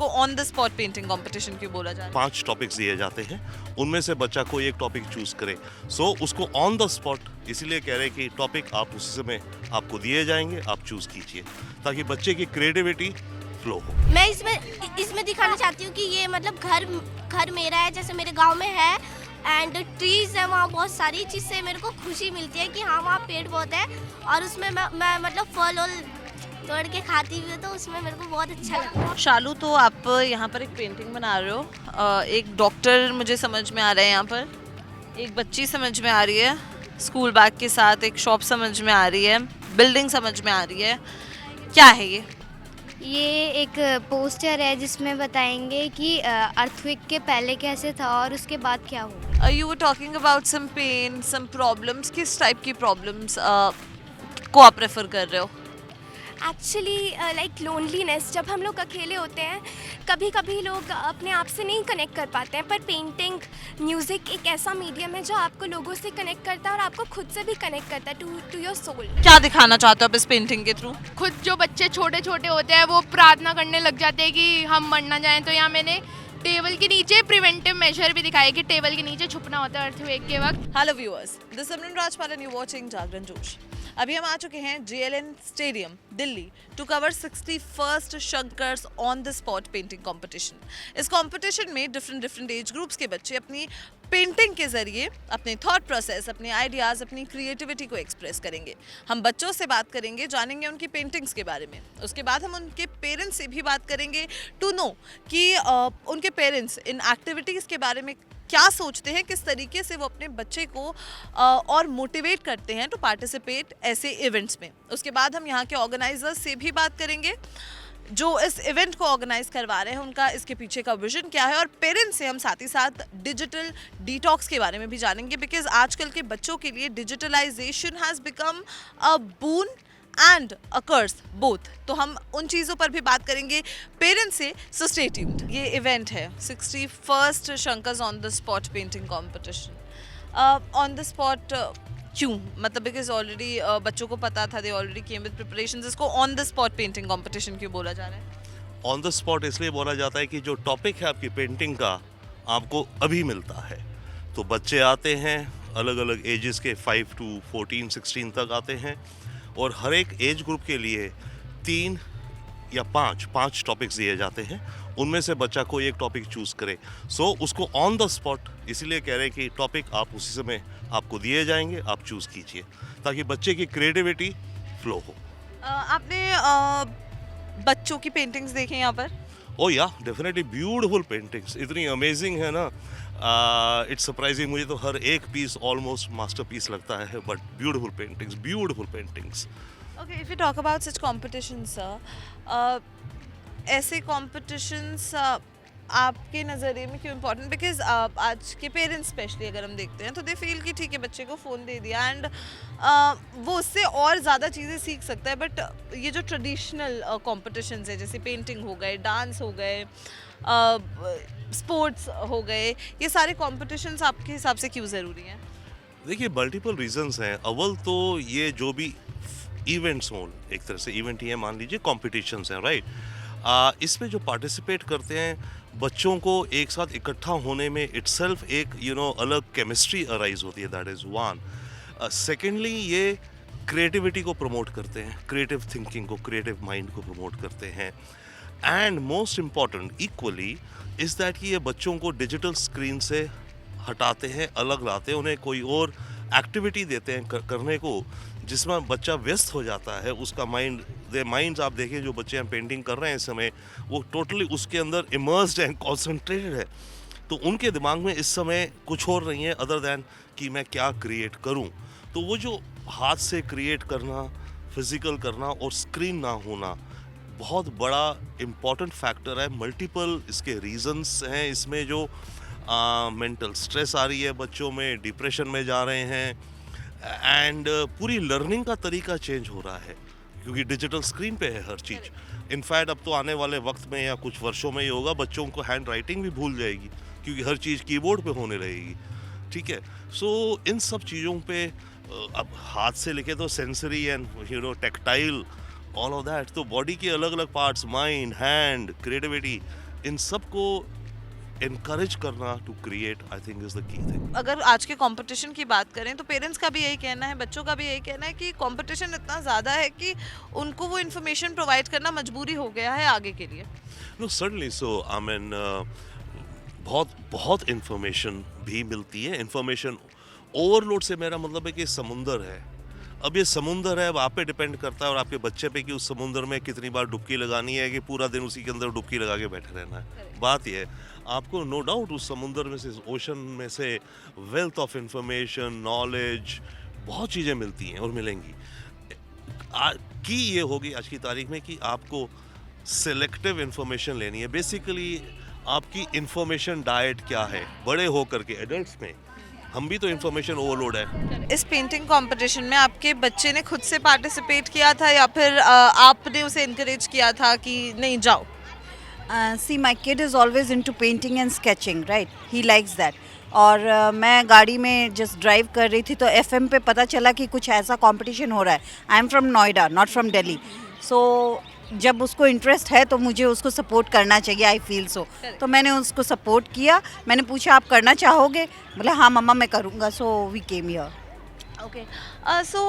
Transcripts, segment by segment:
इसको on the spot painting competition क्यों बोला जा रहा है? 5 टॉपिक्स दिए जाते हैं, उनमें से बच्चा कोई एक टॉपिक चूज करे। सो उसको ऑन द स्पॉट इसीलिए कह रहे हैं कि टॉपिक आप उसी समय आपको दिए जाएंगे, आप चूज कीजिए ताकि बच्चे की क्रिएटिविटी फ्लो हो। मैं इसमें दिखाना चाहती हूँ कि ये मतलब घर मेरा है, जैसे मेरे गांव में है एंड ट्रीज है वहाँ बहुत सारी, जिससे मेरे को खुशी मिलती है कि हाँ वहाँ पेड़ पौधे हैं और उसमें मैं मतलब फल और तोड़ के खाती हुई हूँ, तो उसमें मेरे को बहुत अच्छा लगता है। शालू, तो आप यहाँ पर एक पेंटिंग बना रहे हो, एक डॉक्टर मुझे समझ में आ रहा है, यहाँ पर एक बच्ची समझ में आ रही है स्कूल बैग के साथ, एक शॉप समझ में आ रही है, बिल्डिंग समझ में आ रही है, क्या है ये एक पोस्टर है जिसमें बताएंगे कि अर्थक्वेक के पहले कैसे था और उसके बाद क्या हुआ। You were talking about some pain, some problems, किस टाइप की प्रॉब्लम्स को आप रेफर कर रहे हो? एक्चुअली लाइक लोनलीनेस, जब हम लोग अकेले होते हैं कभी कभी लोग अपने आप से नहीं कनेक्ट कर पाते हैं, पर पेंटिंग म्यूज़िक एक ऐसा मीडियम है जो आपको लोगों से कनेक्ट करता है और आपको खुद से भी कनेक्ट करता है टू योर सोल। क्या दिखाना चाहते हो आप इस पेंटिंग के थ्रू? खुद जो बच्चे छोटे छोटे होते हैं वो प्रार्थना करने लग जाते हैं कि हम मर ना जाएं, तो यहाँ मैंने टेबल के नीचे प्रिवेंटिव मेजर भी दिखाया कि टेबल के नीचे छुपना होता है अर्थक्वेक के वक्त। Hello viewers, this Simran Rajpal, you watching Jagran Josh. अभी हम आ चुके हैं JLN stadium Delhi to cover 61st Shankar's on the spot painting competition. इस कंपटीशन में डिफरेंट एज ग्रुप्स के बच्चे अपनी पेंटिंग के जरिए अपने थॉट प्रोसेस, अपने आइडियाज़, अपनी क्रिएटिविटी को एक्सप्रेस करेंगे। हम बच्चों से बात करेंगे, जानेंगे उनकी पेंटिंग्स के बारे में। उसके बाद हम उनके पेरेंट्स से भी बात करेंगे टू नो कि उनके पेरेंट्स इन एक्टिविटीज़ के बारे में क्या सोचते हैं, किस तरीके से वो अपने बच्चे को और मोटिवेट करते हैं टू पार्टिसिपेट ऐसे इवेंट्स में। उसके बाद हम यहाँ के ऑर्गेनाइजर्स से भी बात करेंगे जो इस इवेंट को ऑर्गेनाइज करवा रहे हैं, उनका इसके पीछे का विजन क्या है, और पेरेंट्स से हम साथ ही साथ डिजिटल डिटॉक्स के बारे में भी जानेंगे, बिकॉज आजकल के बच्चों के लिए digitalization has become a boon and a curse both. तो हम उन चीज़ों पर भी बात करेंगे पेरेंट्स से, सो स्टे ट्यून्ड। ये इवेंट है 61st Shankar's on the spot painting competition. On the spot क्यों? मतलब बिकॉज ऑलरेडी बच्चों को पता था, they already came with preparations. इसको on the spot painting competition क्यों बोला जा रहा है? ऑन द स्पॉट इसलिए बोला जाता है कि जो टॉपिक है आपकी पेंटिंग का आपको अभी मिलता है। तो बच्चे आते हैं अलग अलग एजेस के, 5 to 14, 16 तक आते हैं, और हर एक एज ग्रुप के लिए 3 या 5 टॉपिक्स दिए जाते हैं, उनमें से बच्चा कोई एक टॉपिक चूज करे। सो उसको ऑन द स्पॉट इसीलिए कह रहे हैं कि टॉपिक आप उसी समय आपको दिए जाएंगे, आप चूज कीजिए ताकि बच्चे की क्रिएटिविटी फ्लो हो। आपने बच्चों की पेंटिंग्स देखे यहाँ पर? ओ या डेफिनेटली, ब्यूटीफुल पेंटिंग्स इतनी अमेजिंग है ना, इट्स सरप्राइजिंग। मुझे तो हर एक पीस ऑलमोस्ट मास्टरपीस लगता है, but beautiful paintings. Okay, if you talk about such competitions, ऐसे competitions आपके नज़रिए में क्यों इम्पोर्टेंट? बिकॉज आज के पेरेंट्स स्पेशली अगर हम देखते हैं तो दे फील कि ठीक है बच्चे को फ़ोन दे दिया एंड वो उससे और ज़्यादा चीज़ें सीख सकता है, बट ये जो ट्रेडिशनल कॉम्पिटिशन्स है जैसे पेंटिंग हो गए, डांस हो गए, स्पोर्ट्स हो गए, ये सारे कॉम्पिटिशन्स आपके हिसाब से क्यों ज़रूरी हैं? देखिए, मल्टीपल रीजंस हैं। अव्वल तो ये जो भी इवेंट्स हों, एक तरह से इवेंट ही है, मान लीजिए कॉम्पिटिशन्स हैं, राइट। इसमें जो पार्टिसिपेट करते हैं बच्चों को एक साथ इकट्ठा होने में इटसेल्फ एक अलग केमिस्ट्री अराइज होती है, दैट इज़ वन। सेकेंडली ये क्रिएटिविटी को प्रमोट करते हैं, क्रिएटिव थिंकिंग को, क्रिएटिव माइंड को प्रमोट करते हैं। And most important equally is that कि ये बच्चों को डिजिटल स्क्रीन से हटाते हैं, अलग लाते हैं, उन्हें कोई और एक्टिविटी देते हैं करने को जिसमें बच्चा व्यस्त हो जाता है। उसका माइंड्स आप देखिए, जो बच्चे हम पेंटिंग कर रहे हैं इस समय, वो टोटली उसके अंदर इमर्स्ड है, कॉन्सेंट्रेटेड है। तो उनके दिमाग में इस समय कुछ और नहीं है अदर दैन कि मैं क्या क्रिएट करूं। तो वो जो हाथ से क्रिएट करना, फिजिकल करना और स्क्रीन ना होना बहुत बड़ा इम्पॉर्टेंट फैक्टर है। मल्टीपल इसके रीजंस हैं इसमें, जो मेंटल स्ट्रेस आ रही है बच्चों में, डिप्रेशन में जा रहे हैं, एंड पूरी लर्निंग का तरीका चेंज हो रहा है क्योंकि डिजिटल स्क्रीन पे है हर चीज़। इनफैक्ट अब तो आने वाले वक्त में या कुछ वर्षों में ये होगा, बच्चों को हैंड राइटिंग भी भूल जाएगी क्योंकि हर चीज़ कीबोर्ड पे होने लगेगी, ठीक है। सो इन सब चीज़ों पे अब हाथ से लेके तो sensory and tactile, all of that, तो बॉडी के अलग अलग पार्ट्स, माइंड, हैंड, क्रिएटिविटी, इन सब को encourage करना to create, I think is the key thing. अगर आज के कंपटीशन की बात करें तो पेरेंट्स का भी यही कहना है, बच्चों का भी यही कहना है कि कंपटीशन इतना ज़्यादा है कि उनको वो इन्फॉर्मेशन प्रोवाइड करना मजबूरी हो गया है आगे के लिए. No, certainly so. I mean, बहुत इंफॉर्मेशन भी मिलती है. इंफॉर्मेशन ओवरलोड से मेरा मतलब है कि समुंदर है. अब ये समुंदर है, अब आप पे डिपेंड करता है और आपके बच्चे पे कि उस समुंदर में कितनी बार डुबकी लगानी है कि पूरा दिन उसी के अंदर डुबकी लगा के बैठे रहना है. बात ये है, आपको नो डाउट उस समुंदर में से, ओशन में से वेल्थ ऑफ इंफॉर्मेशन, नॉलेज, बहुत चीज़ें मिलती हैं और मिलेंगी. की ये होगी आज की तारीख में कि आपको सिलेक्टिव इंफॉर्मेशन लेनी है. बेसिकली आपकी इंफॉर्मेशन डाइट क्या है. बड़े होकर के एडल्ट्स में हम भी तो इंफॉर्मेशन ओवरलोड है. इस पेंटिंग कंपटीशन में आपके बच्चे ने खुद से पार्टिसिपेट किया था या फिर आपने उसे इनकरेज किया था कि नहीं जाओ? See, my kid is always into painting and sketching, right? He likes that. और मैं गाड़ी में जस्ट ड्राइव कर रही थी तो FM पे पता चला कि कुछ ऐसा कंपटीशन हो रहा है. I am from Noida, not from Delhi. So जब उसको इंटरेस्ट है तो मुझे उसको सपोर्ट करना चाहिए. I feel so. तो मैंने उसको सपोर्ट किया. मैंने पूछा आप करना चाहोगे? बोला हाँ मम्मा मैं करूँगा. So we came here. Okay. So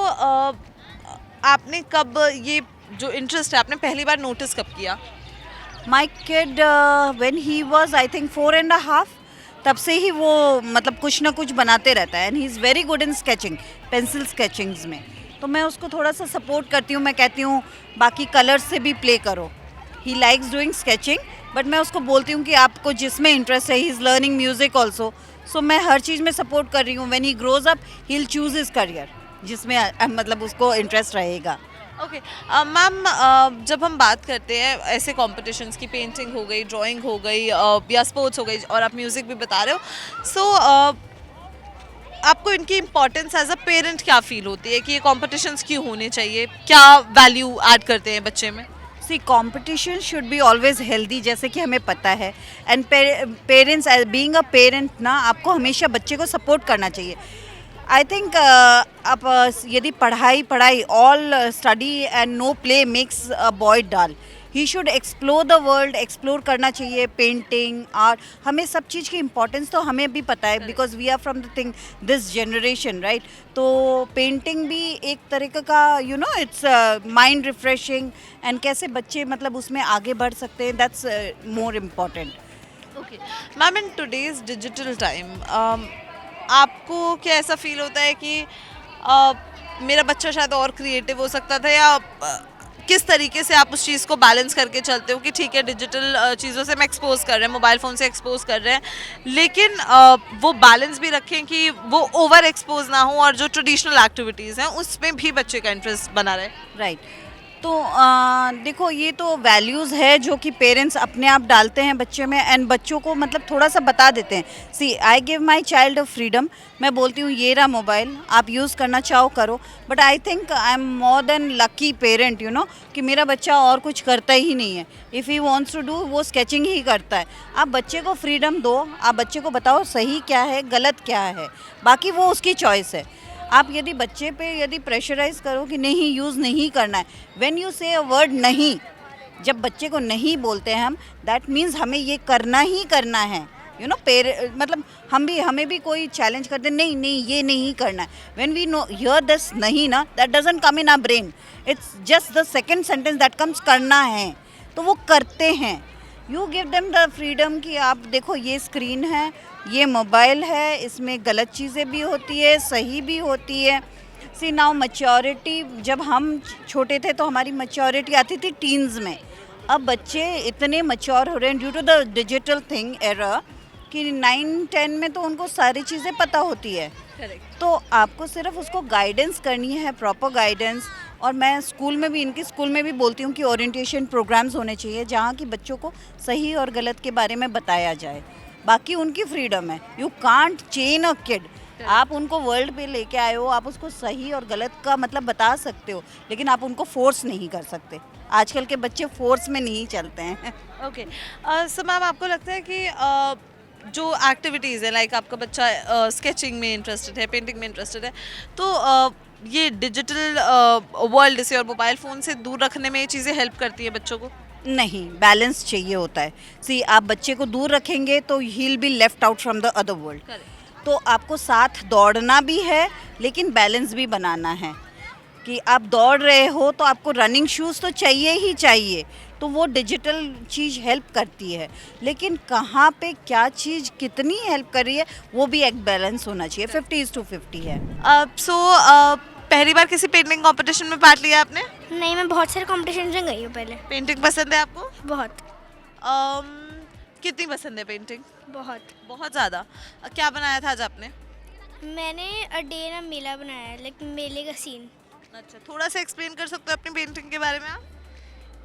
आपने कब ये जो इंटरेस्ट है आपने पहली बार नोटिस कब किया? My kid when he was I think 4.5, तब से ही वो मतलब कुछ ना कुछ बनाते रहता है. And he is very good in sketching, pencil sketchings में. तो मैं उसको थोड़ा सा सपोर्ट करती हूँ. मैं कहती हूँ बाकी कलर्स से भी प्ले करो. He likes doing sketching, but मैं उसको बोलती हूँ कि आपको जिसमें इंटरेस्ट है. He is learning music also. So मैं हर चीज़ में सपोर्ट कर रही हूँ. When he grows up he will choose his career जिसमें मतलब उसको इंटरेस्ट रहेगा. ओके. मैम, जब हम बात करते हैं ऐसे कॉम्पिटिशन्स की, पेंटिंग हो गई, ड्राइंग हो गई या स्पोर्ट्स हो गई और आप म्यूज़िक भी बता रहे हो, सो आपको इनकी इम्पोर्टेंस एज अ पेरेंट क्या फील होती है कि ये कॉम्पिटिशन्स क्यों होने चाहिए? क्या वैल्यू ऐड करते हैं बच्चे में? See competition should be always healthy, जैसे कि हमें पता है. And parents being a parent ना, आपको हमेशा बच्चे को सपोर्ट करना चाहिए. आई थिंक आप यदि पढ़ाई all study and no play makes a boy dull. He should explore the world. Explore करना चाहिए. पेंटिंग, आर्ट, हमें सब चीज़ की इम्पोर्टेंस तो हमें भी पता है because we are from the thing this generation, right? तो पेंटिंग भी एक तरीके का you know it's mind refreshing. And कैसे बच्चे मतलब उसमें आगे बढ़ सकते हैं, that's more important. Okay. Ma'am, in today's digital time आपको क्या ऐसा फील होता है कि मेरा बच्चा शायद और क्रिएटिव हो सकता था, या किस तरीके से आप उस चीज़ को बैलेंस करके चलते हो कि ठीक है डिजिटल चीज़ों से हम एक्सपोज कर रहे हैं, मोबाइल फ़ोन से एक्सपोज कर रहे हैं, लेकिन वो बैलेंस भी रखें कि वो ओवर एक्सपोज ना हो और जो ट्रेडिशनल एक्टिविटीज़ हैं उसमें भी बच्चे का इंटरेस्ट बना रहे? राइट. तो देखो ये तो वैल्यूज़ है जो कि पेरेंट्स अपने आप डालते हैं बच्चे में. एंड बच्चों को मतलब थोड़ा सा बता देते हैं. See I give my child a freedom. मैं बोलती हूँ ये रहा मोबाइल, आप यूज़ करना चाहो करो. But I think I am more than lucky parent, you know, कि मेरा बच्चा और कुछ करता ही नहीं है. If he wants to do, वो स्केचिंग ही करता है. आप बच्चे को फ्रीडम दो. आप बच्चे को बताओ सही क्या है, गलत क्या है, बाकी वो उसकी चॉइस है. आप यदि बच्चे पे यदि प्रेशराइज करो कि नहीं यूज़ नहीं करना है, व्हेन यू से अ वर्ड नहीं, जब बच्चे को नहीं बोलते हैं हम, दैट मीन्स हमें ये करना ही करना है. यू नो मतलब हमें भी कोई चैलेंज करते नहीं नहीं ये नहीं करना है. When we know here this नहीं ना, that doesn't come in our brain. It's just the second sentence that comes करना है, तो वो करते हैं. You give them the freedom कि आप देखो ये स्क्रीन है, ये मोबाइल है, इसमें गलत चीज़ें भी होती है, सही भी होती है. सी नाउ मैच्योरिटी, जब हम छोटे थे तो हमारी मैच्योरिटी आती थी टीन्स में. अब बच्चे इतने मैच्योर हो रहे हैं due to the digital thing era कि 9-10 में तो उनको सारी चीज़ें पता होती है. तो आपको सिर्फ उसको गाइडेंस करनी है, प्रॉपर गाइडेंस. और मैं स्कूल में भी, इनके स्कूल में भी बोलती हूँ कि ओरिएंटेशन प्रोग्राम्स होने चाहिए जहाँ की बच्चों को सही और गलत के बारे में बताया जाए. बाकी उनकी फ्रीडम है. You can't chain a kid. आप उनको वर्ल्ड पे लेके आए हो, आप उसको सही और गलत का मतलब बता सकते हो, लेकिन आप उनको फोर्स नहीं कर सकते. आजकल के बच्चे फोर्स में नहीं चलते हैं. ओके. सो मैम, आपको लगता है कि जो एक्टिविटीज़ है, लाइक आपका बच्चा स्केचिंग में इंटरेस्टेड है, पेंटिंग में इंटरेस्टेड है, तो ये डिजिटल वर्ल्ड से और मोबाइल फ़ोन से दूर रखने में ये चीज़ें हेल्प करती है बच्चों को? नहीं, बैलेंस चाहिए होता है। सी आप बच्चे को दूर रखेंगे तो he will be left out from the other world. Correct. तो आपको साथ दौड़ना भी है लेकिन बैलेंस भी बनाना है कि आप दौड़ रहे हो तो आपको रनिंग शूज़ तो चाहिए ही चाहिए, तो वो डिजिटल चीज़ हेल्प करती है, लेकिन कहाँ पे क्या चीज़ कितनी हेल्प कर रही है वो भी एक बैलेंस होना चाहिए। 50-50 है। सो पहली बार किसी पेंटिंग कंपटीशन में पार्ट लिया आपने? नहीं, मैं बहुत सारे कॉम्पिटिशन में गई हूँ पहले। पेंटिंग पसंद है आपको? बहुत कितनी पसंद है पेंटिंग? बहुत। बहुत ज़्यादा। क्या बनाया था आज आपने? मैंने अ डे इन अ मेला बनाया है, लाइक मेले का सीन। अच्छा, थोड़ा सा एक्सप्लेन कर सकते हो अपनी पेंटिंग के बारे में आप?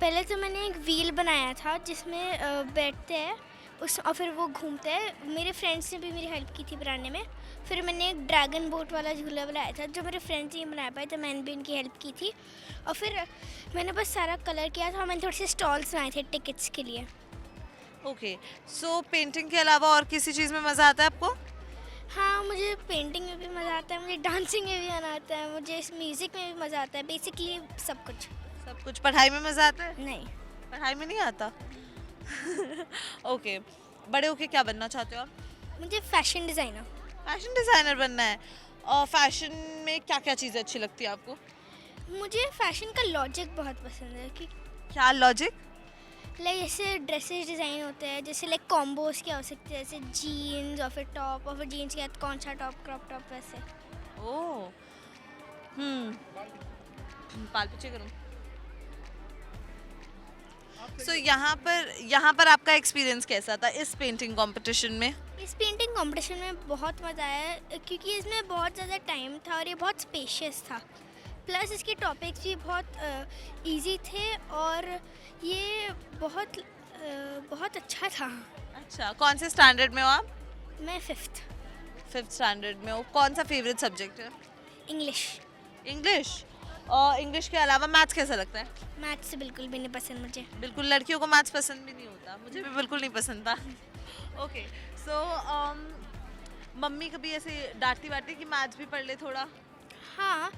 पहले तो मैंने एक व्हील बनाया था जिसमें बैठते हैं उस और फिर वो घूमते हैं। मेरे फ्रेंड्स ने भी मेरी हेल्प की थी बनाने में। फिर मैंने एक ड्रैगन बोट वाला झूला बनाया था जो मेरे फ्रेंड्स नहीं बना पाए तो मैंने भी उनकी हेल्प की थी। और फिर मैंने बस सारा कलर किया था और मैंने थोड़े से स्टॉल्स बनाए थे टिकट्स के लिए। ओके, सो पेंटिंग के अलावा और किसी चीज़ में मज़ा आता है आपको? हाँ, मुझे पेंटिंग में भी मज़ा आता है, मुझे डांसिंग में भी मज़ा आता है, मुझे इस म्यूज़िक में भी मज़ा आता है, बेसिकली सब कुछ। सब कुछ। पढ़ाई में मज़ा आता है? नहीं, पढ़ाई में नहीं आता। ओके, बड़े होके क्या बनना चाहते हो आप? मुझे फैशन डिज़ाइनर। फैशन डिज़ाइनर बनना है। और फैशन में क्या क्या चीज़ें अच्छी लगती है आपको? मुझे फैशन का लॉजिक बहुत पसंद है कि क्या लॉजिक? लाइक जैसे ड्रेसेस डिज़ाइन होते हैं, जैसे लाइक कॉम्बोज क्या हो सकते हैं, जैसे जीन्स और फिर टॉप और फिर जीन्स के साथ कौन सा टॉप, क्रॉप टॉप, वैसे। ओह, पाल पीछे करूँ। सो यहाँ पर आपका एक्सपीरियंस कैसा था इस पेंटिंग कंपटीशन में? इस पेंटिंग कंपटीशन में बहुत मज़ा आया क्योंकि इसमें बहुत ज़्यादा टाइम था और ये बहुत स्पेशियस था। प्लस इसके टॉपिक्स भी बहुत इजी थे और ये बहुत अच्छा था। अच्छा, कौन से स्टैंडर्ड में हो आप? मैं 5th। 5th स्टैंडर्ड में हो। कौन सा फेवरेट सब्जेक्ट है? इंग्लिश। इंग्लिश। और इंग्लिश के अलावा मैथ्स कैसा लगता है? मैथ्स बिल्कुल भी नहीं पसंद मुझे। बिल्कुल, लड़कियों को मैथ्स पसंद भी नहीं होता, मुझे भी बिल्कुल नहीं पसंद था। ओके, सो मम्मी कभी ऐसे डांटती वाटती कि मैथ्स भी पढ़ ले थोड़ा? हाँ,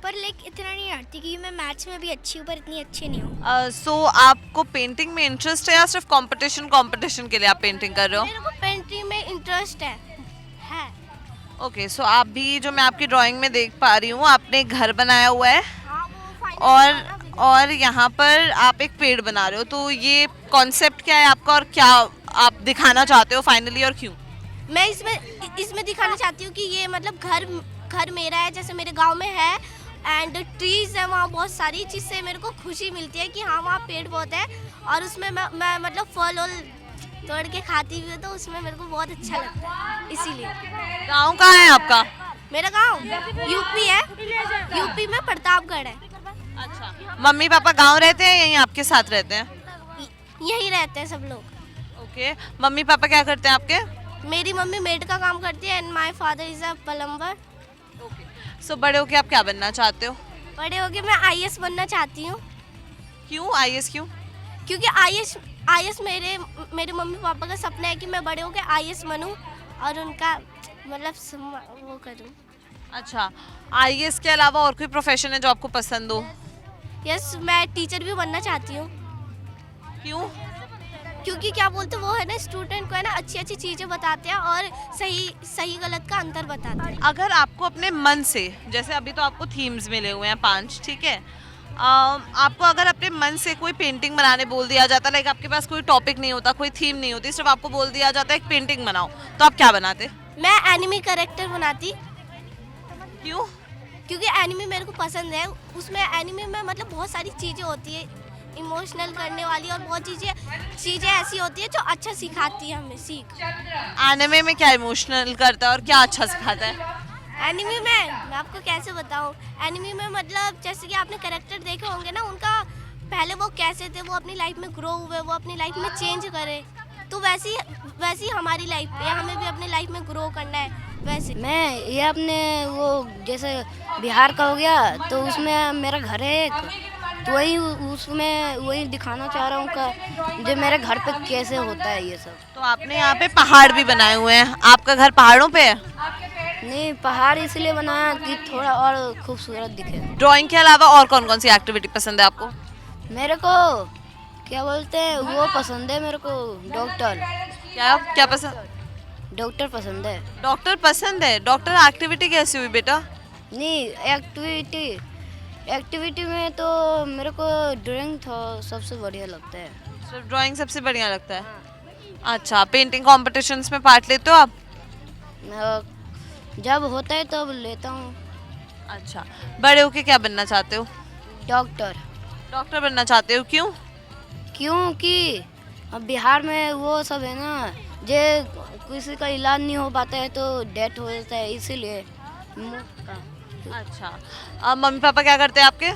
पर लाइक इतना नहीं आती क्योंकि मैं मैथ्स में भी अच्छी हूँ पर इतनी अच्छी नहीं हूँ। सो आपको पेंटिंग में इंटरेस्ट है या सिर्फ कंपटीशन के लिए आप पेंटिंग कर रहे हो? मेरे को पेंटिंग में इंटरेस्ट है। ओके, सो आप भी जो मैं आपकी ड्राइंग में देख पा रही हूँ आपने एक घर बनाया हुआ है हाँ, वो final और यहाँ पर आप एक पेड़ बना रहे हो, तो ये कॉन्सेप्ट क्या है आपका और क्या आप दिखाना चाहते हो फाइनली और क्यों? मैं इसमें दिखाना चाहती हूँ कि ये मतलब घर मेरा है, जैसे मेरे गांव में है एंड ट्रीज है वहाँ बहुत सारी, जिससे मेरे को खुशी मिलती है कि हाँ वहाँ पेड़ बहुत है और उसमें मैं मतलब फल वल तोड़ के खाती भी हूँ, तो उसमें मेरे को बहुत अच्छा लगता है। इसीलिए। गाँव कहाँ है आपका? मेरा गांव यूपी है, यूपी में प्रतापगढ़ है। अच्छा, मम्मी पापा गाँव रहते हैं यहीं आपके साथ रहते हैं? यहीं रहते हैं सब लोग। ओके, मम्मी पापा क्या करते हैं आपके? मेरी मम्मी मेड का काम करती है and my father is a plumber. So बड़े होके आप क्या बनना चाहते हो? बड़े होके मैं आईएएस बनना चाहती हूँ। क्यों आईएएस क्यों? क्योंकि आईएएस मेरे मम्मी पापा का सपना है कि मैं बड़े होकर आईएएस बनूं और उनका मतलब वो करूं। अच्छा, आईएएस के अलावा और कोई प्रोफेशन है जो आपको पसंद हो? यस, मैं टीचर भी बनना चाहती हूँ। क्यों? क्योंकि क्या बोलते वो है ना, स्टूडेंट को है ना अच्छी चीज़ें बताते हैं और सही गलत का अंतर बताते हैं। अगर आपको अपने मन से, जैसे अभी तो आपको थीम्स मिले हुए हैं 5, ठीक है, आपको अगर अपने मन से कोई पेंटिंग बनाने बोल दिया जाता, लाइक आपके पास कोई टॉपिक नहीं होता, कोई थीम नहीं होती, सिर्फ आपको बोल दिया जाता एक पेंटिंग बनाओ, तो आप क्या बनाते? मैं एनिमी कैरेक्टर बनाती। क्यों? क्योंकि एनिमी मेरे को पसंद है। उसमें एनिमी में मतलब बहुत सारी चीज़ें होती है इमोशनल करने वाली और बहुत चीज़ें ऐसी होती है जो अच्छा सिखाती है हमें सीख। एनिमे में क्या इमोशनल करता है और क्या अच्छा सिखाता है? एनिमी में मैं आपको कैसे बताऊँ, एनिमी में मतलब जैसे कि आपने कैरेक्टर देखे होंगे ना, उनका पहले वो कैसे थे, वो अपनी लाइफ में ग्रो हुए, वो अपनी लाइफ में चेंज करे, तो वैसी हमारी लाइफ है, हमें भी अपनी लाइफ में ग्रो करना है वैसे। मैं ये अपने वो जैसे बिहार का हो गया तो उसमें मेरा घर है एक, तो वही दिखाना चाह रहा हूँ का जो मेरे घर पे कैसे होता है ये सब। तो आपने यहाँ पे पहाड़ भी बनाए हुए हैं, आपका घर पहाड़ों पे है? नहीं, पहाड़ इसलिए बनाया कि थोड़ा और खूबसूरत दिखे। ड्राइंग के अलावा और कौन कौन सी एक्टिविटी पसंद है आपको? मेरे को क्या बोलते हैं वो पसंद है मेरे को। डॉक्टर क्या क्या पसंद? डॉक्टर पसंद है। डॉक्टर पसंद है। डॉक्टर एक्टिविटी कैसी हुई बेटा? नहीं, एक्टिविटी में तो मेरे को ड्राइंग सबसे बढ़िया लगता है। सिर्फ ड्राइंग सबसे बढ़िया लगता है। अच्छा, पेंटिंग कॉम्पिटिशन्स में पार्ट लेते हो आप? जब होता है तब लेता हूँ। अच्छा, बड़े होके क्या बनना चाहते हो? डॉक्टर। डॉक्टर बनना चाहते हो, क्यों? क्योंकि अब बिहार में वो सब है ना, जे किसी का इलाज नहीं हो पाता है तो डेथ हो जाता है, इसीलिए मुफ्त का। अच्छा, अब मम्मी पापा क्या करते हैं आपके?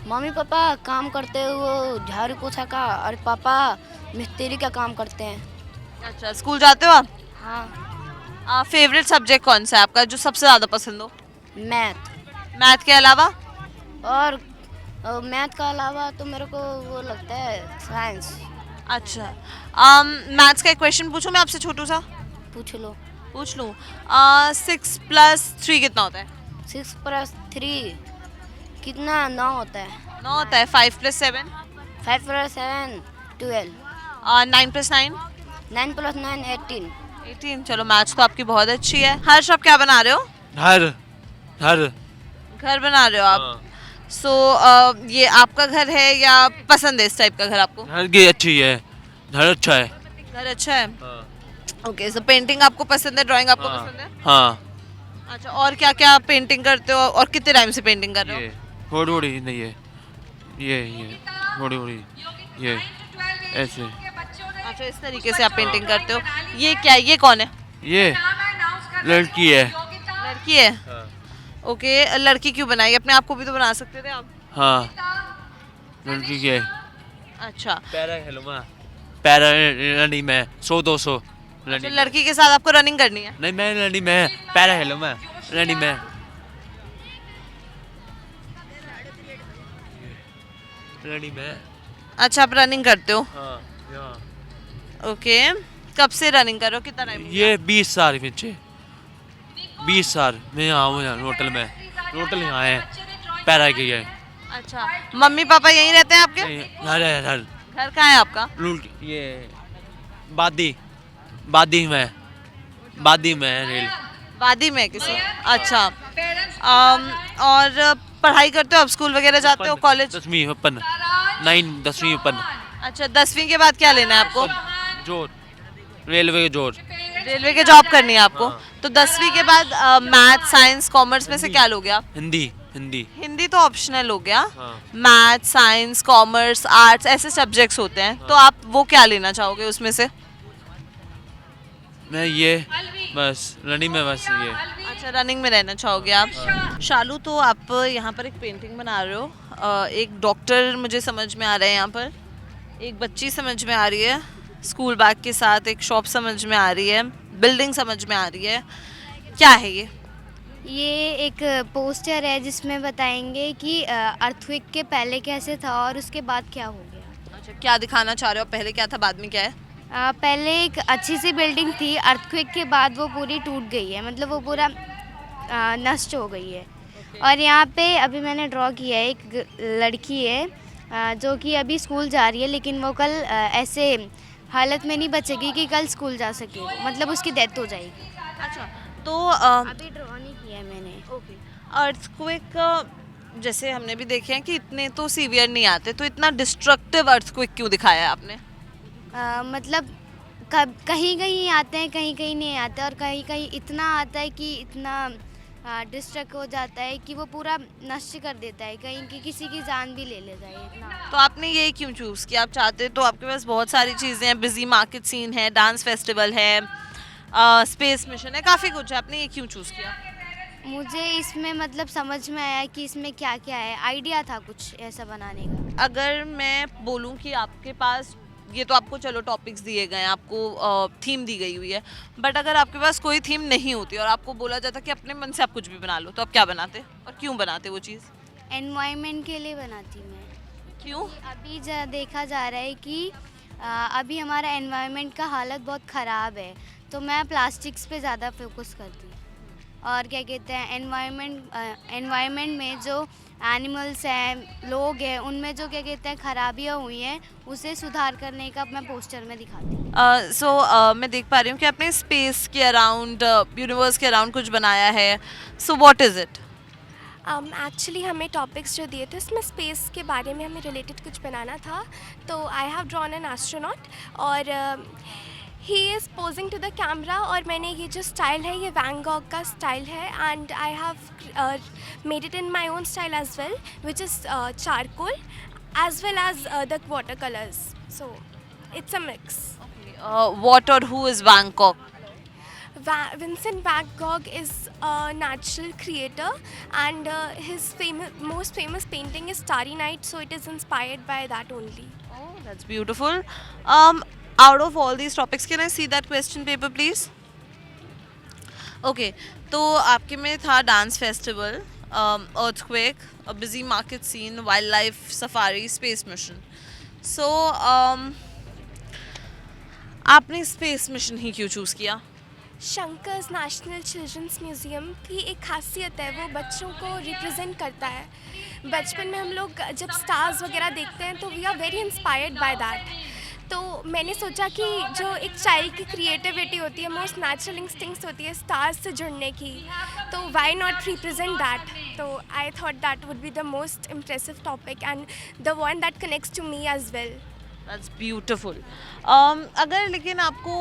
मम्मी पापा काम करते हैं, वो झाड़ू पोछा का, और पापा मिस्त्री का काम करते हैं। अच्छा, स्कूल जाते हो आप? हाँ। फेवरेट सब्जेक्ट कौन सा है आपका जो सबसे ज़्यादा पसंद हो? मैथ। मैथ के अलावा? और मैथ का अलावा तो मेरे को वो लगता है साइंस। अच्छा, मैथ्स का एक क्वेश्चन पूछूं मैं आपसे छोटू सा? पूछ लो। पूछ लूँ। 6+3 कितना होता है? 6+3 कितना? 9 होता है। 9 होता है। 5+7? 5+7 12। 9+9? 9+9 18। 18। चलो, मैथ्स तो आपकी बहुत अच्छी है। हर्ष, आप क्या बना रहे हो? घर घर बना रहे हो आप? सो ये आपका घर है या पसंद है इस टाइप का घर आपको? घर की अच्छी है, घर अच्छा है। घर अच्छा है। ओके, सो पेंटिंग आपको पसंद है, ड्राइंग आपको पसंद है? हाँ, अच्छा, और क्या क्या पेंटिंग करते हो और कितने टाइम से पेंटिंग कर रहे ये हो? थोड़ी थोड़ी नहीं है, ये थोड़ी थोड़ी, ये ऐसे। अच्छा, इस तरीके से आप पेंटिंग करते हो। ये क्या है? ये कौन है? ये लड़की है। लड़की है। ओके, लड़की क्यों बनाई? अपने आप को भी तो बना सकते थे आप। हाँ, लड़की के अच्छा, पैरा हेलो माँ, पैरा रनिंग में 100-200 तो रनिंग। लड़की के साथ आपको रनिंग करनी है? नहीं, मैं रनिंग में पैरा हेलो माँ, रनिंग में रनिंग में। अच्छा, आप रनिंग करते हो? हाँ, ओके, कब से रनिंग कर रहे हो? कितना टाइम? ये 20 साल पीछे, 20 साल मैं यहाँ हूँ, होटल में, होटल यहाँ है, पैरा की है। अच्छा, मम्मी पापा यहीं रहते हैं आपके? घर है, घर घर कहाँ है आपका? ये बादी में है रेल। वादी में किसी? अच्छा, और पढ़ाई करते हो आप? स्कूल वगैरह जाते हो? कॉलेज? 10वीं ओपन, 10वीं ओपन। अच्छा, 10वीं के बाद क्या लेना है आपको? जोर, रेलवे के जोर। रेलवे के जॉब करनी है आपको? तो 10वीं के बाद मैथ, साइंस, कॉमर्स में से क्या लोगे आप? हिंदी। हिंदी तो ऑप्शनल हो गया। हाँ। मैथ, साइंस, कॉमर्स, आर्ट्स ऐसे सब्जेक्ट्स होते हैं, तो आप वो क्या लेना चाहोगे उसमें से? मैं ये बस रनिंग में, बस ये। अच्छा, रनिंग में रहना चाहोगे आप। शालू, तो आप यहाँ पर एक पेंटिंग बना रहे हो। एक डॉक्टर मुझे समझ में आ रहा है यहाँ पर, एक बच्ची समझ में आ रही है स्कूल बैग के साथ, एक शॉप समझ में आ रही है, बिल्डिंग समझ में आ रही है। क्या है ये? ये एक पोस्टर है जिसमें बताएंगे कि अर्थक्वेक के पहले कैसे था और उसके बाद क्या हो गया। अच्छा, क्या दिखाना चाह रहे हो? पहले क्या था, बाद में क्या है? पहले एक अच्छी सी बिल्डिंग थी, अर्थक्वेक के बाद वो पूरी टूट गई है, मतलब वो पूरा नष्ट हो गई है। और यहाँ पे अभी मैंने ड्रॉ किया है, एक लड़की है जो कि अभी स्कूल जा रही है, लेकिन वो कल ऐसे हालत में नहीं बचेगी कि कल स्कूल जा सके, मतलब उसकी डेथ हो जाएगी। अच्छा, तो अभी ड्रॉ नहीं किया है मैंने। ओके, अर्थक्वेक जैसे हमने भी देखे हैं कि इतने तो सीवियर नहीं आते, तो इतना डिस्ट्रक्टिव अर्थक्वेक क्यों दिखाया है आपने? मतलब कहीं कहीं आते हैं, कहीं कहीं नहीं आते, और कहीं कहीं इतना आता है कि इतना डिस्ट्रक्ट हो जाता है कि वो पूरा नष्ट कर देता है, कहीं की किसी की जान भी ले लेता है इतना। तो आपने ये क्यों चूज़ किया? आप चाहते तो आपके पास बहुत सारी चीज़ें हैं, बिजी मार्केट सीन है, डांस फेस्टिवल है, स्पेस मिशन है, काफ़ी कुछ है, आपने ये क्यों चूज़ किया? मुझे इसमें मतलब समझ में आया कि इसमें क्या क्या है, आइडिया था कुछ ऐसा बनाने का। अगर मैं बोलूँ कि आपके पास ये तो आपको चलो टॉपिक्स दिए गए हैं, आपको थीम दी गई हुई है, बट अगर आपके पास कोई थीम नहीं होती और आपको बोला जाता कि अपने मन से आप कुछ भी बना लो, तो आप क्या बनाते और क्यों बनाते वो चीज़? एनवायरनमेंट के लिए बनाती मैं। क्यों? अभी देखा जा रहा है कि अभी हमारा एनवायरनमेंट का हालत बहुत ख़राब है, तो मैं प्लास्टिक्स पे ज़्यादा फोकस करती हूँ। और क्या कहते हैं, एनवायरनमेंट में जो एनिमल्स हैं, लोग हैं, उनमें जो क्या कहते हैं खराबियाँ हुई हैं उसे सुधार करने का मैं पोस्टर में दिखाती हूँ। सो मैं देख पा रही हूँ कि आपने स्पेस के अराउंड, यूनिवर्स के अराउंड कुछ बनाया है. So what is it? Actually हमें टॉपिक्स जो दिए थे उसमें स्पेस के बारे में हमें रिलेटेड कुछ बनाना था. तो I have drawn an astronaut और he is posing to the camera. और मैंने ये जो स्टाइल है ये वैन गॉग का स्टाइल है and I have made it in my own style as well which is charcoal as well as the water colours. So it's a mix. What or who is Bangkok? Vincent van Gogh is a natural creator and his most famous painting is Starry Night, so it is inspired by that only. Oh, that's beautiful. Out of all these topics, can I see that question paper, please? Okay, तो आपके में था dance festival, earthquake, a busy market scene, wildlife safari, space mission. So आपने space mission ही क्यों choose किया? Shankar's national children's museum की एक खासियत है, वो बच्चों को रिप्रेजेंट करता है. बचपन में हम लोग जब स्टार्स वगैरह देखते हैं तो we are very inspired by that. तो मैंने सोचा कि जो एक चाइल्ड की क्रिएटिविटी होती है, मोस्ट नेचुरल इंस्टिंक्ट्स होती है स्टार्स से जुड़ने की, तो व्हाई नॉट रिप्रेजेंट दैट. तो I thought that would be the most impressive topic and the one that connects to me as well. That's beautiful. अगर लेकिन आपको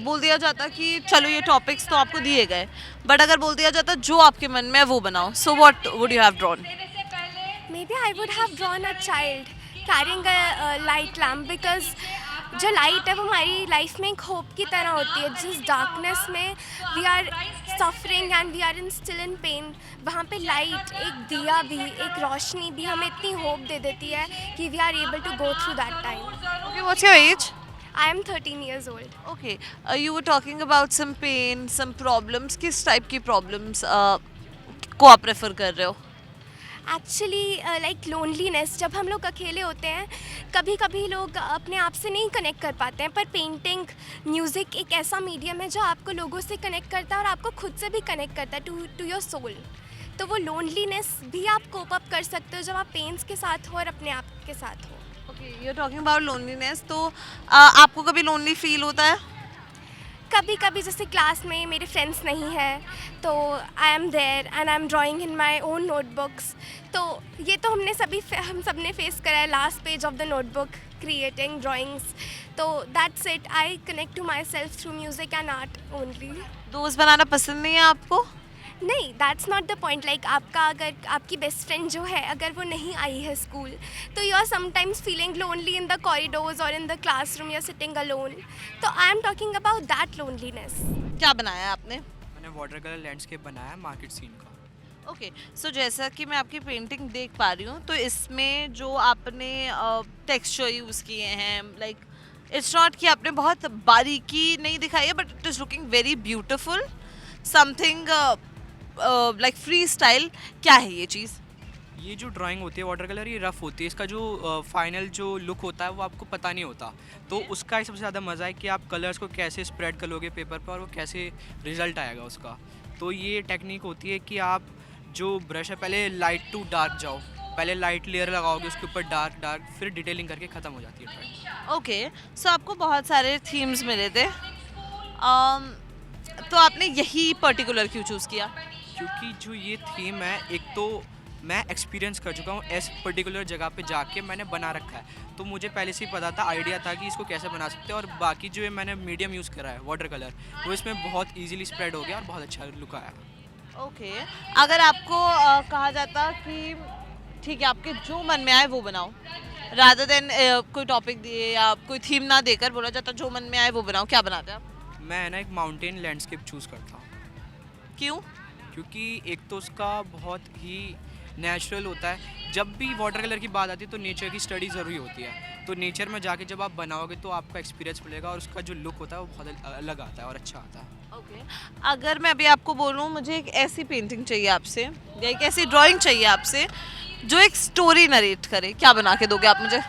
बोल दिया जाता कि चलो ये टॉपिक्स तो आपको दिए गए, बट अगर बोल दिया जाता जो आपके मन में है वो बनाओ, so what would you have drawn? Maybe I would have drawn a child carrying a light lamp because जो लाइट है वो हमारी लाइफ में एक होप की तरह होती है. जिस डार्कनेस में we are suffering and we are in still in pain, वहाँ पे लाइट, एक दिया भी, एक रोशनी भी हमें इतनी होप दे देती है कि we are able to go through that time. Okay, what's your age? I am 13 years old. Okay, you were talking about some pain, some problems. किस टाइप की problems को आप प्रेफर कर रहे हो? Actually like loneliness. जब हम लोग अकेले होते हैं कभी कभी लोग अपने आप से नहीं कनेक्ट कर पाते हैं, पर पेंटिंग, म्यूज़िक एक ऐसा मीडियम है जो आपको लोगों से कनेक्ट करता है और आपको खुद से भी कनेक्ट करता है टू योर सोल. तो वो लोनलीनेस भी आप कोप अप कर सकते हो जब आप पेन्स के साथ हो और अपने आप के साथ हो. Okay, you're talking about loneliness. तो आपको कभी lonely feel होता है? कभी कभी जैसे क्लास में मेरे फ्रेंड्स नहीं हैं तो I am there and I am drawing in my own notebooks. तो ये तो हम सब ने फेस करा है. Last page of the notebook creating drawings. तो that's it. I connect to my self through music and art only. दोस्त बनाना पसंद नहीं है आपको? नहीं, that's not the point. Like आपका अगर आपकी बेस्ट फ्रेंड जो है अगर वो नहीं आई है स्कूल, तो you are sometimes feeling lonely in the corridors और in the classroom, you are sitting alone. तो I am talking about that loneliness. क्या बनाया आपने? मैंने वाटर कलर लैंडस्केप बनाया मार्केट सीन का. ओके, सो जैसा कि मैं आपकी पेंटिंग देख पा रही हूँ, तो इसमें जो आपने टेक्सचर यूज़ किए हैं, लाइक इट्स नॉट कि आपने बहुत बारीकी नहीं दिखाई है, but it is looking very beautiful. Something like free style. क्या है ये चीज़? ये जो ड्राइंग होती है वाटर कलर, ये रफ़ होती है. इसका जो फाइनल जो लुक होता है वो आपको पता नहीं होता. तो उसका ही सबसे ज़्यादा मज़ा है कि आप कलर्स को कैसे स्प्रेड करोगे पेपर पर और वो कैसे रिज़ल्ट आएगा उसका. तो ये टेक्निक होती है कि आप जो ब्रश है पहले लाइट टू डार्क जाओ, पहले लाइट लेयर लगाओगे, उसके ऊपर डार्क, फिर डिटेलिंग करके ख़त्म हो जाती है ड्राइंग. ओके, सो आपको बहुत सारे थीम्स मिले थे, तो आपने यही पर्टिकुलर क्यों चूज़ किया? क्योंकि जो ये थीम है, एक तो मैं एक्सपीरियंस कर चुका हूँ इस पर्टिकुलर जगह पे जाके मैंने बना रखा है. तो मुझे पहले से ही पता था, आइडिया था कि इसको कैसे बना सकते हैं. और बाकी जो है मैंने मीडियम यूज़ करा है वाटर कलर, वो इसमें बहुत इजीली स्प्रेड हो गया और बहुत अच्छा लुक आया. ओके, अगर आपको कहा जाता कि ठीक है आपके जो मन में आए वो बनाओ, रादर देन कोई टॉपिक दिए या कोई थीम ना देकर बोला जाता जो मन में आए वो बनाओ, क्या बनाते आप? मैं ना एक माउंटेन लैंडस्केप चूज़ करता हूँ. क्यों? क्योंकि एक तो उसका बहुत ही नेचुरल होता है. जब भी वाटर कलर की बात आती है तो नेचर की स्टडी ज़रूरी होती है. तो नेचर में जाके जब आप बनाओगे तो आपका एक्सपीरियंस मिलेगा और उसका जो लुक होता है वो बहुत अलग आता है और अच्छा आता है. ओके, अगर मैं अभी आपको बोलूँ मुझे एक ऐसी पेंटिंग चाहिए आपसे या एक ऐसी ड्राइंग चाहिए आपसे जो एक स्टोरी नरेट करे, क्या बना के दोगे आप मुझे?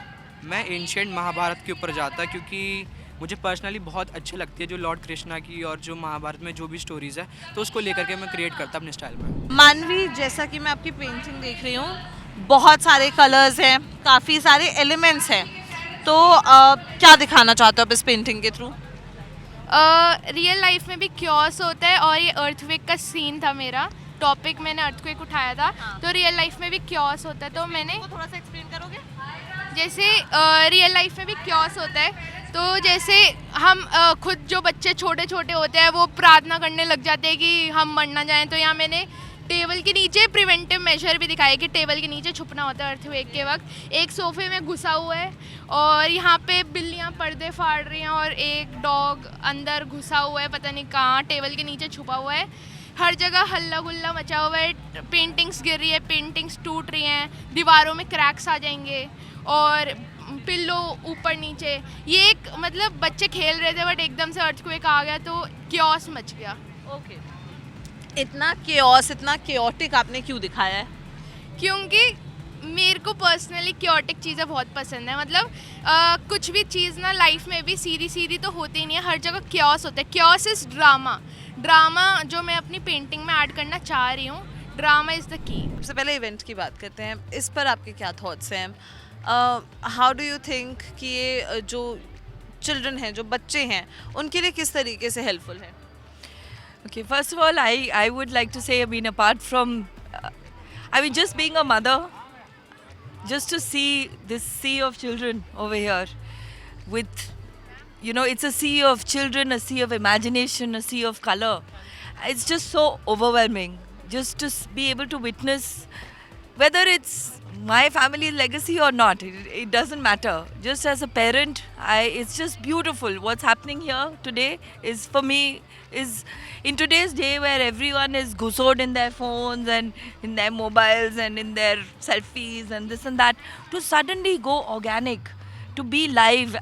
मैं एंशिएंट महाभारत के ऊपर जाता, क्योंकि मुझे पर्सनली बहुत अच्छी लगती है, जो लॉर्ड कृष्णा की और जो महाभारत में जो भी स्टोरीज़ है, तो उसको लेकर के मैं क्रिएट करता अपने स्टाइल में। मानवी, जैसा कि मैं आपकी पेंटिंग देख रही हूँ, बहुत सारे कलर्स हैं, काफ़ी सारे एलिमेंट्स हैं, तो क्या दिखाना चाहते हो आप इस पेंटिंग के थ्रू? रियल लाइफ में भी क्योस होता है, और ये अर्थक्वेक का सीन था, मेरा टॉपिक मैंने अर्थक्वेक उठाया था, तो रियल लाइफ में भी क्योस होता है, तो मैंने थोड़ा सा एक्सप्लेन करोगे? जैसे रियल लाइफ में भी क्योस होता है, तो जैसे हम खुद जो बच्चे छोटे छोटे होते हैं वो प्रार्थना करने लग जाते हैं कि हम मर ना जाएं, तो यहाँ मैंने टेबल के नीचे प्रिवेंटिव मेजर भी दिखाया कि टेबल के नीचे छुपना होता है अर्थक्वेक के वक्त। एक सोफे में घुसा हुआ है और यहाँ पे बिल्लियाँ पर्दे फाड़ रही हैं और एक डॉग अंदर घुसा हुआ है, पता नहीं कहाँ टेबल के नीचे छुपा हुआ है। हर जगह हल्ला गुल्ला मचा हुआ है, पेंटिंग्स गिर रही है, पेंटिंग्स टूट रही हैं, दीवारों में क्रैक्स आ जाएंगे और पिल्लो ऊपर नीचे। ये एक मतलब बच्चे खेल रहे थे बट एकदम से अर्थक्वेक आ गया तो क्योस मच गया। ओके, इतना केओस, इतना केओटिक आपने क्यों दिखाया है? क्योंकि मेरे को पर्सनली क्योटिक चीज़ें बहुत पसंद है। मतलब कुछ भी चीज़ ना लाइफ में भी सीधी सीधी तो होती ही नहीं है, हर जगह क्योस होता है। क्योस इज़ ड्रामा, ड्रामा जो मैं अपनी पेंटिंग में ऐड करना चाह रही हूँ, ड्रामा इज़ द की। सबसे पहले इवेंट की बात करते हैं, इस पर आपके क्या थॉट्स हैं? हाउ डू यू थिंक कि ये जो चिल्ड्रन हैं, जो बच्चे हैं, उनके लिए किस तरीके से हेल्पफुल है? Okay, first of all, I would like to say, I mean, apart from, just being a mother, just to see this sea of children over here with, it's a sea of children, a sea of imagination, a sea of color. It's just so overwhelming just to be able to witness, whether it's my family legacy or not, it doesn't matter. Just as a parent, it's just beautiful. What's happening here today is, for me, is in today's day where everyone is gussoed in their phones and in their mobiles and in their selfies and this and that, to suddenly go organic, to be live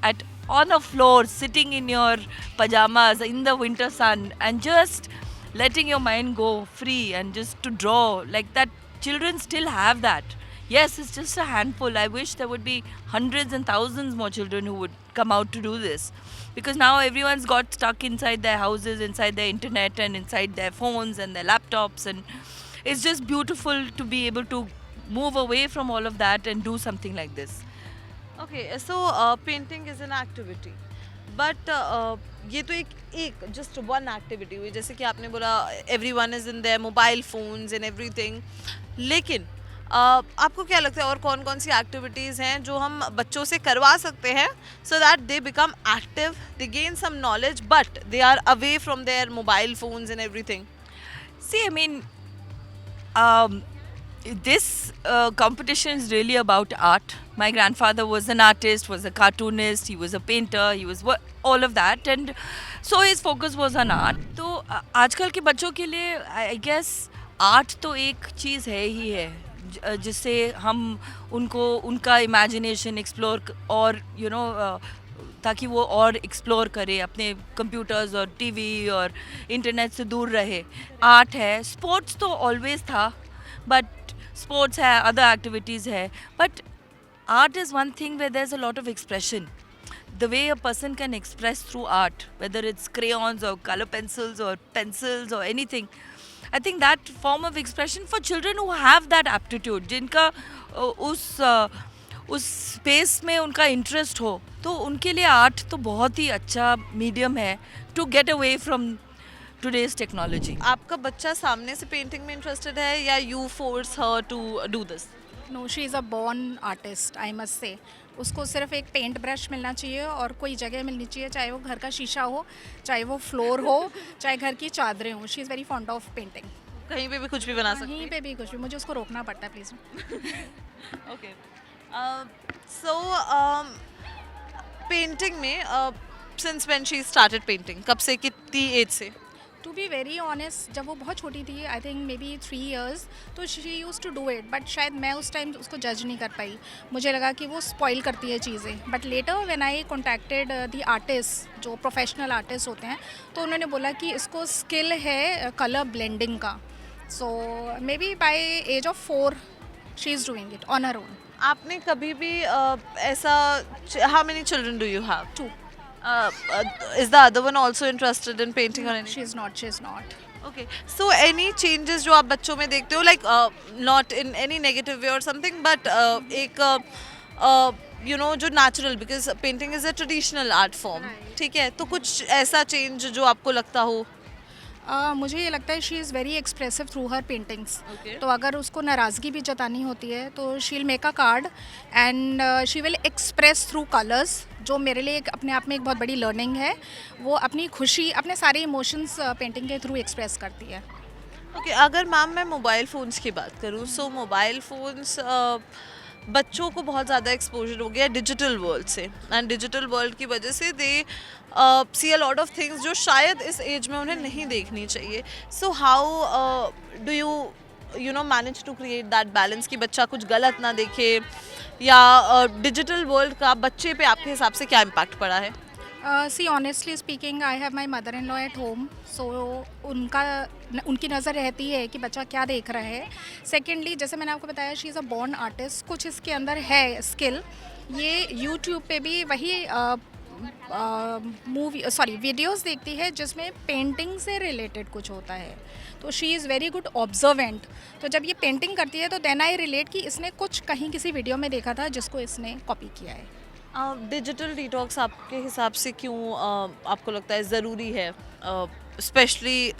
on a floor, sitting in your pajamas in the winter sun and just letting your mind go free and just to draw like that. Children still have that. Yes, it's just a handful. I wish there would be hundreds and thousands more children who would come out to do this. Because now everyone's got stuck inside their houses, inside their internet and inside their phones and their laptops. And it's just beautiful to be able to move away from all of that and do something like this. Okay, so painting is an activity. But ये तो एक just one activity हुई, जैसे कि आपने बोला everyone is in their mobile phones and everything. लेकिन आपको क्या लगता है और कौन कौन सी एक्टिविटीज़ हैं जो हम बच्चों से करवा सकते हैं so that they become active, they gain some knowledge, but they are away from their mobile phones and everything? See, I mean, this competition is really about art. My grandfather was an artist, was a cartoonist, he was a painter, he was all of that, and so his focus was on art. तो आजकल के बच्चों के लिए I guess art तो एक चीज़ है ही है जिससे हम उनको उनका इमेजिनेशन एक्सप्लोर और ताकि वो और एक्सप्लोर करे, अपने कंप्यूटर्स और टीवी और इंटरनेट से दूर रहे. आर्ट है, स्पोर्ट्स तो ऑलवेज था, बट स्पोर्ट्स है, अदर एक्टिविटीज़ है, but art is one thing where there's a lot of expression. The way a person can express through art, whether it's crayons or color pencils or pencils or anything, I think that form of expression for children who have that aptitude, जिनका उस space में उनका interest हो, तो उनके लिए art तो बहुत ही अच्छा मीडियम है to get away from today's technology. आपका बच्चा सामने से पेंटिंग में इंटरेस्टेड है या you force her to do this? No, she is a born artist, I must say. उसको सिर्फ एक पेंट ब्रश मिलना चाहिए और कोई जगह मिलनी चाहिए, चाहे वो घर का शीशा हो, चाहे वो फ्लोर हो, चाहे घर की चादरें हों. She is very fond of painting. कहीं पे भी कुछ भी बना सकती है? कहीं पे भी कुछ भी. मुझे उसको रोकना पड़ता है, प्लीज़. ओके, सो पेंटिंग में since when she started painting, कब से, कितनी एज से? टू बी वेरी ऑनेस्ट, जब वो बहुत छोटी थी, I think maybe 3 years, तो she use to do it, but शायद मैं उस टाइम उसको जज नहीं कर पाई. मुझे लगा कि वो स्पॉइल करती है चीज़ें. But later when I contacted the artist, जो प्रोफेशनल आर्टिस्ट होते हैं, तो उन्होंने बोला कि इसको स्किल है कलर ब्लेंडिंग का. So maybe by age of 4 she is doing it on her own. आपने कभी भी ऐसा, how many children do you have? 2. Is the other one also interested in painting or anything? She is not. Okay, so any changes जो आप बच्चों में देखते हो, like not in any negative way or something, but एक you know जो natural, because painting is a traditional art form, ठीक है, तो कुछ ऐसा change जो आपको लगता हो? मुझे ये लगता है she is very expressive through her paintings. Okay. तो अगर उसको नाराज़गी भी जतानी होती है तो she will make a card and she will express through colours, जो मेरे लिए अपने आप में एक बहुत बड़ी लर्निंग है. वो अपनी खुशी, अपने सारे इमोशंस पेंटिंग के थ्रू एक्सप्रेस करती है. ओके, अगर मैम मैं मोबाइल फ़ोन्स की बात करूँ, सो मोबाइल फ़ोन्स बच्चों को बहुत ज़्यादा एक्सपोजर हो गया डिजिटल वर्ल्ड से, एंड डिजिटल वर्ल्ड की वजह से they see a lot of things जो शायद इस एज में उन्हें नहीं देखनी चाहिए. So how do you know manage to create that balance कि बच्चा कुछ गलत ना देखे, या डिजिटल वर्ल्ड का बच्चे पे आपके हिसाब से क्या इम्पैक्ट पड़ा है? See honestly speaking, I have my mother in law at home, so उनकी नज़र रहती है कि बच्चा क्या देख रहा है. सेकेंडली, जैसे मैंने आपको बताया, she is a born artist. कुछ इसके अंदर है स्किल. ये यूट्यूब पे भी वही वीडियोस देखती है जिसमें पेंटिंग से रिलेटेड कुछ होता है. तो she is very good observant. तो जब ये पेंटिंग करती है तो देन आई रिलेट कि इसने कुछ कहीं किसी वीडियो में देखा था जिसको इसने कॉपी किया है. डिजिटल डिटॉक्स आपके हिसाब से क्यों आपको लगता है ज़रूरी है, स्पेशली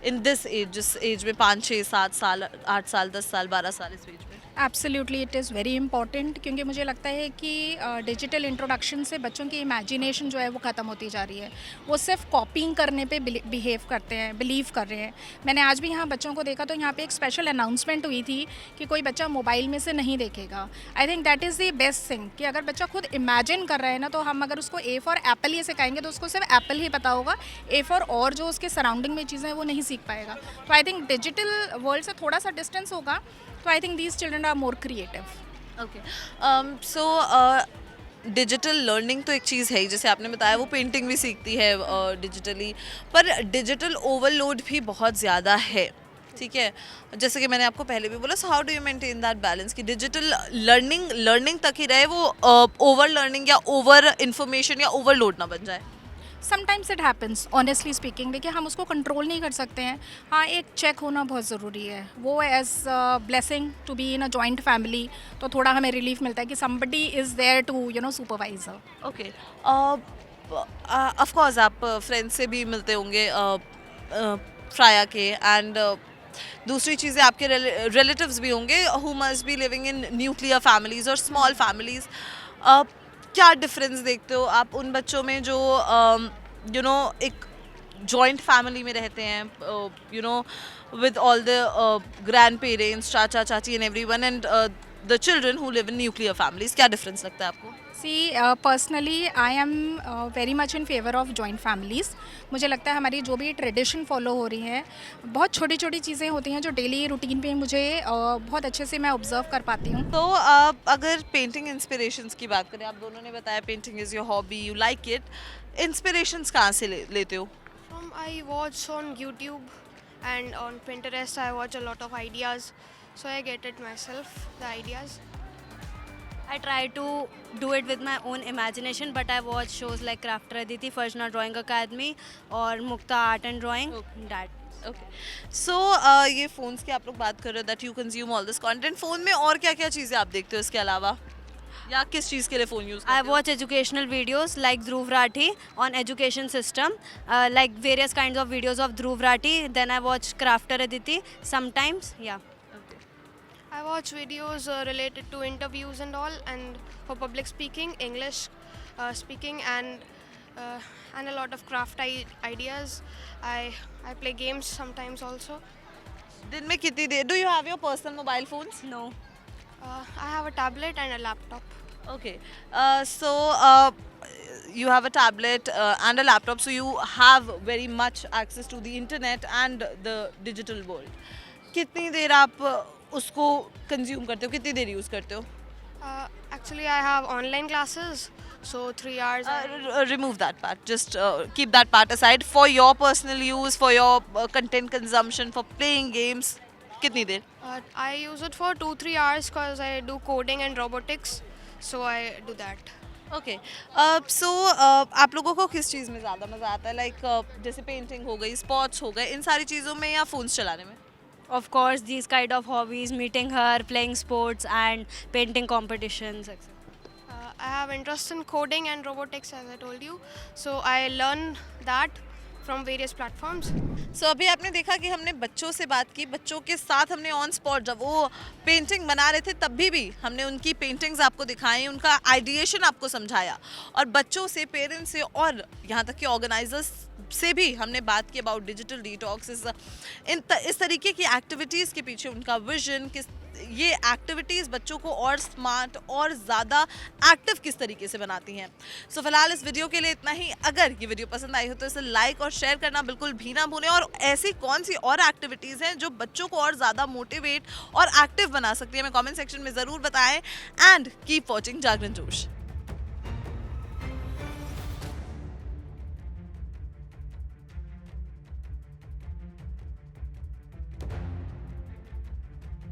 इन दिस एज, जिस एज में 5, 6, 7 साल, 8 साल, 10 साल, 12 साल, इस एज में? Absolutely it is very important, क्योंकि मुझे लगता है कि डिजिटल इंट्रोडक्शन से बच्चों की इमेजिनेशन जो है वो ख़त्म होती जा रही है. वो सिर्फ कॉपिंग करने पे बिहेव करते हैं, बिलीव कर रहे हैं. मैंने आज भी यहाँ बच्चों को देखा तो यहाँ पे एक स्पेशल अनाउंसमेंट हुई थी कि कोई बच्चा मोबाइल में से नहीं देखेगा. I think that is the best thing कि अगर बच्चा खुद इमेजिन कर रहा है ना, तो हम अगर उसको ए फॉर एप्पल ये सिखाएंगे तो उसको सिर्फ एप्पल ही पता होगा. ए फॉर और जो उसके सराउंडिंग में चीज़ें हैं वो नहीं सीख पाएगा. तो आई थिंक डिजिटल वर्ल्ड से थोड़ा सा डिस्टेंस होगा, तो I think these children are more creative. Okay, so digital learning तो एक चीज़ है ही, जैसे आपने बताया वो पेंटिंग भी सीखती है डिजिटली, पर डिजिटल ओवरलोड भी बहुत ज़्यादा है, ठीक है, जैसे कि मैंने आपको पहले भी बोला. सो how do you maintain that balance कि डिजिटल लर्निंग तक ही रहे, वो ओवर लर्निंग या ओवर इंफॉर्मेशन या ओवरलोड ना बन जाए? Sometimes it happens, honestly speaking. देखिए, हम उसको कंट्रोल नहीं कर सकते हैं. हाँ, एक चेक होना बहुत ज़रूरी है. वो as blessing to be in a joint family, तो थोड़ा हमें रिलीफ मिलता है कि somebody is there to you know supervise. Okay, of course आप फ्रेंड्स से भी मिलते होंगे फ्राया के, एंड दूसरी चीज़ें आपके रिलेटिव्स भी होंगे who must be living in nuclear families और स्मॉल फैमिलीज़. क्या डिफरेंस देखते हो आप उन बच्चों में जो यू नो एक जॉइंट फैमिली में रहते हैं, you know with all the grandparents, चाचा चाची and everyone, and the children who live in nuclear families? क्या डिफरेंस लगता है आपको? See personally I am very much in favour of joint families. मुझे लगता है हमारी जो भी ट्रेडिशन फॉलो हो रही हैं, बहुत छोटी छोटी चीज़ें होती हैं जो डेली रूटीन पे मुझे बहुत अच्छे से मैं ऑब्जर्व कर पाती हूँ. तो अगर पेंटिंग इंस्पिरेशंस की बात करें, आप दोनों ने बताया painting is your hobby, you like it. Inspirations कहाँ से लेते हो? I watch on YouTube and on Pinterest. I watch a lot of ideas, so I get it myself, the ideas. I try to do it with my own imagination, but I watch shows like Crafter Aditi, Farshna Drawing Academy or Mukta Art and Drawing. That okay, so ये phones की आप लोग बात कर रहे हो that you consume all this content. Phone में और क्या क्या चीज़ें आप देखते हो इसके अलावा, या किस चीज़ के लिए फ़ोन यूज़ करते I हो? watch educational videos like Dhruv Rathi on education system, like various kinds of videos of Dhruv Rathi. Then I watch Crafter Aditi sometimes. Yeah. I watch videos related to interviews and all, and for public speaking, English speaking, and a lot of craft ideas. I play games sometimes also. दिन में कितनी देर? Do you have your personal mobile phones? No. I have a tablet and a laptop. Okay, so you have a tablet and a laptop, so you have very much access to the internet and the digital world. कितनी देर आप उसको consume करते हो, कितनी देर use करते हो? Actually, I have online classes, so 3 hours. Remove that part. Just keep that part aside for your personal use, for your content consumption, for playing games. कितनी देर? I use it for 2-3 hours because I do coding and robotics, so I do that. Okay सो आप लोगों को किस चीज़ में ज़्यादा मज़ा आता है, लाइक जैसे पेंटिंग हो गई, स्पोर्ट्स हो गए, इन सारी चीज़ों में या फ़ोन्स चलाने में? Of course, these kind of hobbies, meeting her, playing sports and painting competitions, etc. I have interest in coding and robotics, as I told you. So I learn that from various platforms. सो अभी आपने देखा कि हमने बच्चों से बात की, बच्चों के साथ हमने ऑन स्पॉट जब वो पेंटिंग बना रहे थे तब भी हमने उनकी पेंटिंग्स आपको दिखाई, उनका आइडिएशन आपको समझाया, और बच्चों से, पेरेंट्स से और यहाँ तक कि ऑर्गेनाइजर्स से भी हमने बात की अबाउट डिजिटल डिटॉक्स, इस तरीके की एक्टिविटीज़ के पीछे उनका विजन, किस ये एक्टिविटीज़ बच्चों को और स्मार्ट और ज़्यादा एक्टिव किस तरीके से बनाती हैं। सो फिलहाल इस वीडियो के लिए इतना ही। अगर ये वीडियो पसंद आई हो तो इसे लाइक और शेयर करना बिल्कुल भी ना भूलें, और ऐसी कौन सी और एक्टिविटीज़ हैं जो बच्चों को और ज़्यादा मोटिवेट और एक्टिव बना सकती है, हमें कमेंट सेक्शन में ज़रूर बताएं। एंड कीप वॉचिंग जागरण जोश।